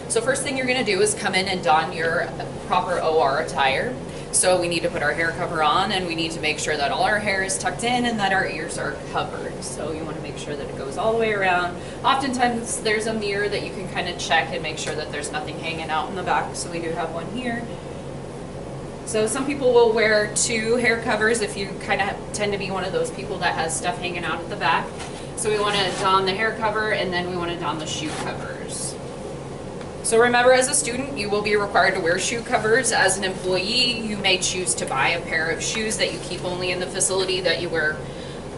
So first thing you're going to do is come in and don your proper OR attire. So we need to put our hair cover on, and we need to make sure that all our hair is tucked in and that our ears are covered. So you want to make sure that it goes all the way around. Oftentimes there's a mirror that you can kind of check and make sure that there's nothing hanging out in the back. So we do have one here. So some people will wear 2 hair covers if you kind of tend to be one of those people that has stuff hanging out at the back. So we want to don the hair cover, and then we want to don the shoe covers. So remember, as a student, you will be required to wear shoe covers. As an employee, you may choose to buy a pair of shoes that you keep only in the facility, that you wear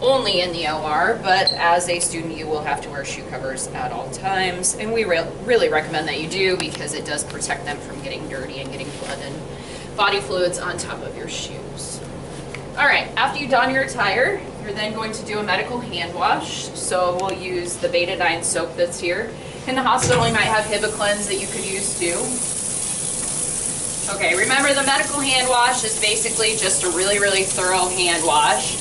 only in the OR, but as a student, you will have to wear shoe covers at all times. And we really recommend that you do, because it does protect them from getting dirty and getting blood and body fluids on top of your shoes. All right, after you don your attire, you're then going to do a medical hand wash. So we'll use the betadine soap that's here. In the hospital, you might have Hibiclens that you could use too. Okay, remember, the medical hand wash is basically just a really thorough hand wash.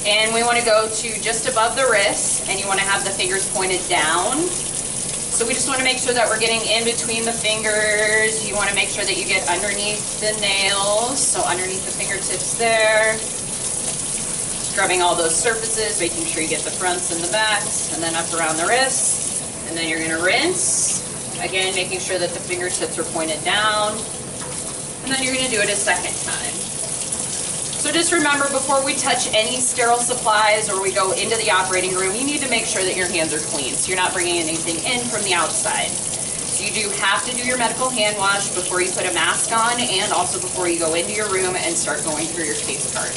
And we want to go to just above the wrist, and you want to have the fingers pointed down. So we just want to make sure that we're getting in between the fingers. You want to make sure that you get underneath the nails, so underneath the fingertips there. Scrubbing all those surfaces, making sure you get the fronts and the backs, and then up around the wrist. And then you're going to rinse. Again, making sure that the fingertips are pointed down. And then you're going to do it a second time. So just remember, before we touch any sterile supplies or we go into the operating room, you need to make sure that your hands are clean, so you're not bringing anything in from the outside. So you do have to do your medical hand wash before you put a mask on, and also before you go into your room and start going through your case card.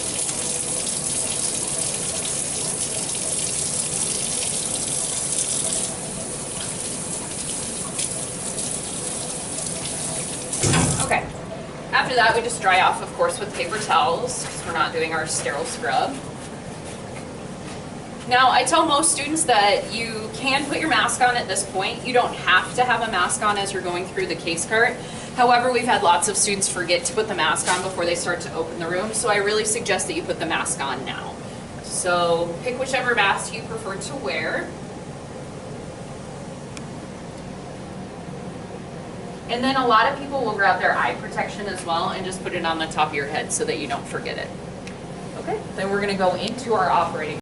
Okay. After that, we just dry off, of course, with paper towels, because we're not doing our sterile scrub. Now, I tell most students that you can put your mask on at this point. You don't have to have a mask on as you're going through the case cart. However, we've had lots of students forget to put the mask on before they start to open the room, so I really suggest that you put the mask on now. So pick whichever mask you prefer to wear. And then a lot of people will grab their eye protection as well and just put it on the top of your head so that you don't forget it. Okay, then we're going to go into our operating